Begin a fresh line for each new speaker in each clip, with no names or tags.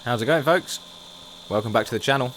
How's it going, folks? Welcome back to the channel.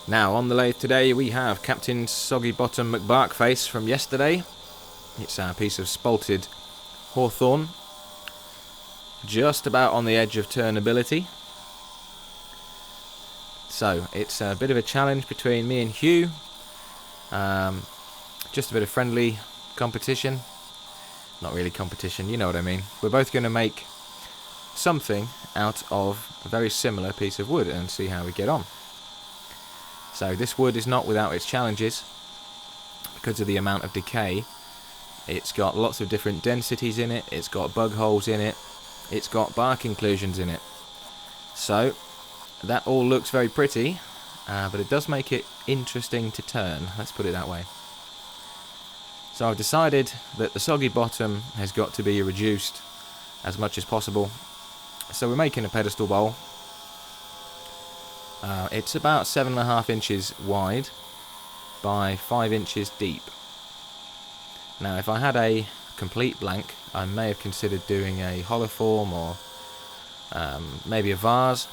Now, on the lathe today we have Captain Soggy Bottom McBarkface from yesterday. It's a piece of spalted Hawthorne, just about on the edge of turnability. So, it's a bit of a challenge between me and Hugh. Just a bit of friendly competition. Not really competition, you know what I mean. We're both going to make something out of a very similar piece of wood and see how we get on. So this wood is not without its challenges because of the amount of decay. It's got lots of different densities in it, it's got bug holes in it, it's got bark inclusions in it. So that all looks very pretty, but it does make it interesting to turn, let's put it that way. So I've decided that the soggy bottom has got to be reduced as much as possible. So we're making a pedestal bowl. It's about 7.5 inches wide by 5 inches deep. Now if I had a complete blank, I may have considered doing a hollow form or maybe a vase,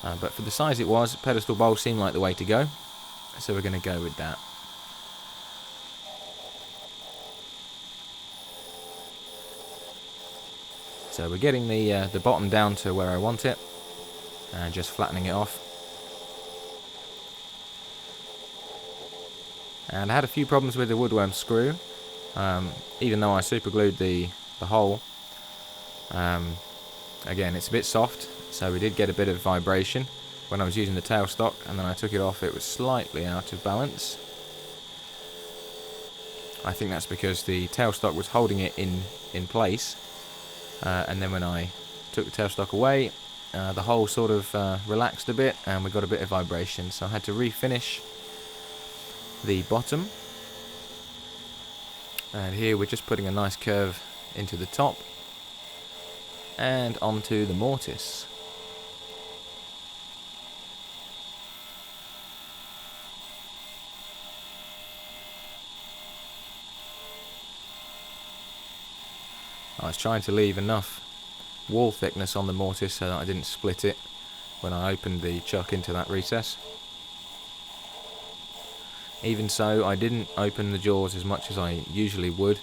but for the size it was, pedestal bowl seemed like the way to go, so we're going to go with that. So we're getting the bottom down to where I want it, and just flattening it off. And I had a few problems with the woodworm screw, even though I super glued the hole. Again, it's a bit soft, so we did get a bit of vibration when I was using the tailstock, and then I took it off, it was slightly out of balance. I think that's because the tailstock was holding it in place. And then when I took the tailstock away, the hole sort of relaxed a bit and we got a bit of vibration, so I had to refinish the bottom. And here we're just putting a nice curve into the top and onto the mortise. I was trying to leave enough wall thickness on the mortise so that I didn't split it when I opened the chuck into that recess. Even so, I didn't open the jaws as much as I usually would.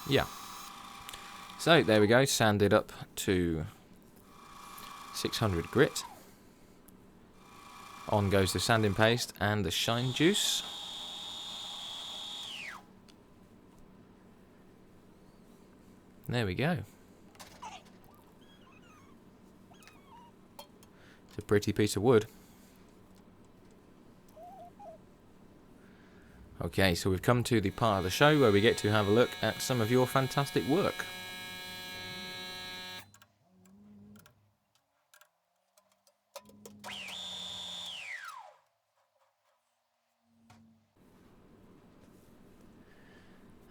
Yeah. So there we go, sanded up to 600 grit. On goes the sanding paste and the shine juice. There we go. It's a pretty piece of wood. Okay, so we've come to the part of the show where we get to have a look at some of your fantastic work.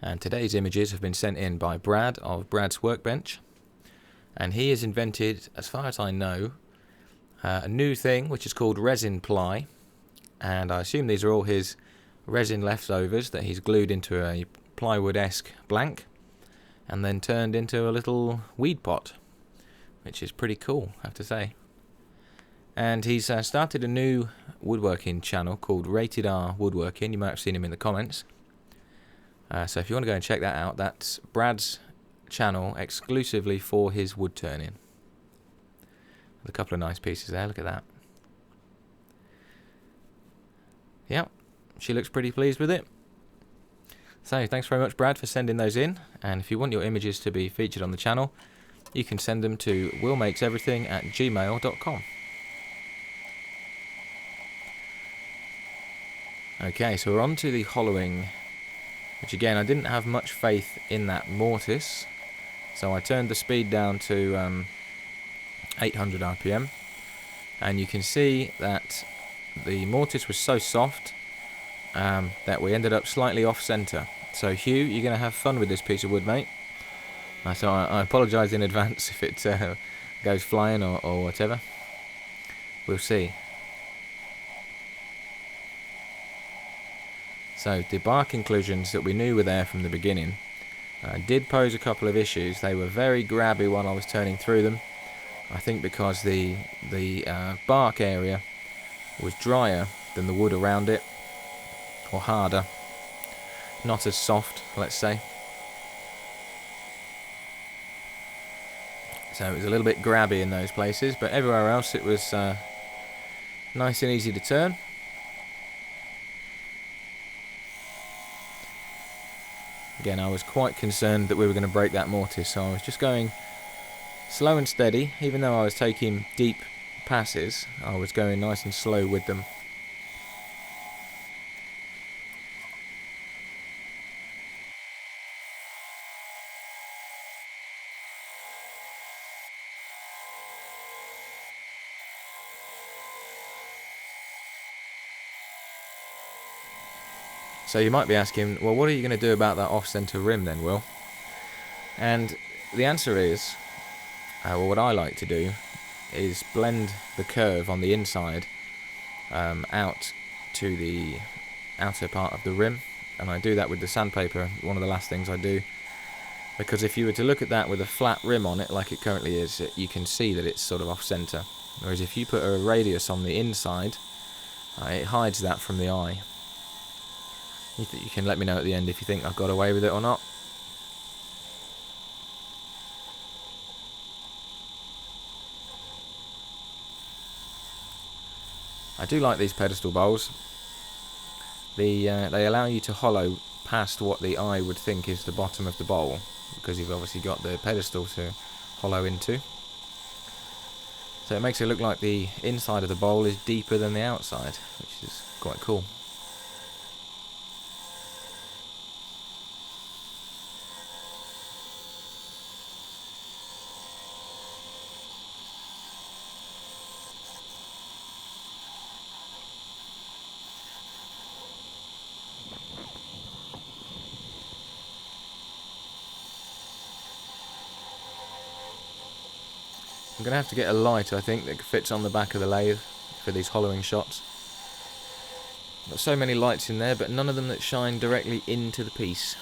And today's images have been sent in by Brad of Brad's Workbench. And he has invented, as far as I know, a new thing which is called resin ply. And I assume these are all his resin leftovers that he's glued into a plywood-esque blank and then turned into a little weed pot, which is pretty cool, I have to say. And he's started a new woodworking channel called Rated R Woodworking. You might have seen him in the comments. So if you want to go and check that out, that's Brad's channel exclusively for his wood turning. With a couple of nice pieces there, look at that. Yep, she looks pretty pleased with it. So thanks very much, Brad, for sending those in. And if you want your images to be featured on the channel, you can send them to willmakeseverything@gmail.com. Okay, so we're on to the hollowing, which again, I didn't have much faith in that mortise, so I turned the speed down to 800 RPM, and you can see that the mortise was so soft that we ended up slightly off center. So Hugh, you're going to have fun with this piece of wood, mate. So I apologise in advance if it goes flying or whatever. We'll see. So the bark inclusions that we knew were there from the beginning did pose a couple of issues. They were very grabby when I was turning through them. I think because the bark area was drier than the wood around it, or harder, not as soft, let's say. So it was a little bit grabby in those places, but everywhere else it was nice and easy to turn. Again, I was quite concerned that we were going to break that mortise, so I was just going slow and steady. Even though I was taking deep passes, I was going nice and slow with them. So you might be asking, well, what are you going to do about that off-centre rim then, Will? And the answer is, well, what I like to do is blend the curve on the inside out to the outer part of the rim, and I do that with the sandpaper, one of the last things I do, because if you were to look at that with a flat rim on it like it currently is, you can see that it's sort of off-centre, whereas if you put a radius on the inside, it hides that from the eye. You can let me know at the end if you think I've got away with it or not. I do like these pedestal bowls. They allow you to hollow past what the eye would think is the bottom of the bowl, because you've obviously got the pedestal to hollow into. So it makes it look like the inside of the bowl is deeper than the outside, which is quite cool. I'm going to have to get a light, I think, that fits on the back of the lathe for these hollowing shots. Got so many lights in there, but none of them that shine directly into the piece.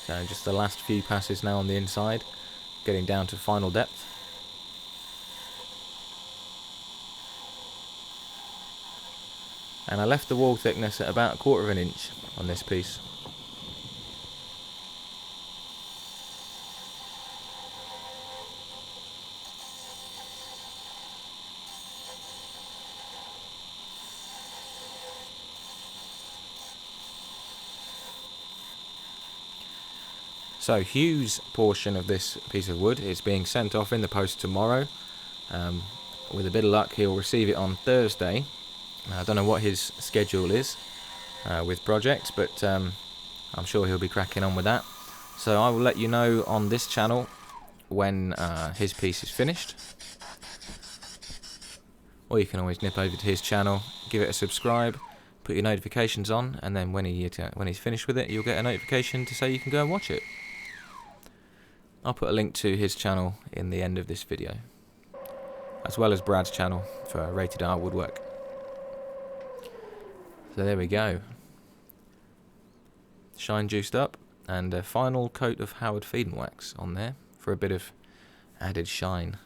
So just the last few passes now on the inside, getting down to final depth. And I left the wall thickness at about 1/4 of an inch on this piece. So Hugh's portion of this piece of wood is being sent off in the post tomorrow. With a bit of luck, he'll receive it on Thursday. I don't know what his schedule is with projects, but I'm sure he'll be cracking on with that. So I will let you know on this channel when his piece is finished. Or you can always nip over to his channel, give it a subscribe, put your notifications on, and then when he's finished with it, you'll get a notification to say you can go and watch it. I'll put a link to his channel in the end of this video, as well as Brad's channel for Rated R Woodwork. So there we go. Shine juiced up, and a final coat of Howard Feed and Wax on there for a bit of added shine.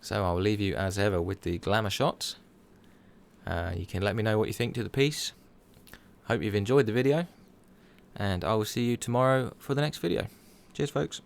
So I'll leave you as ever with the glamour shots. You can let me know what you think to the piece. Hope you've enjoyed the video, and I will see you tomorrow for the next video. Cheers, folks.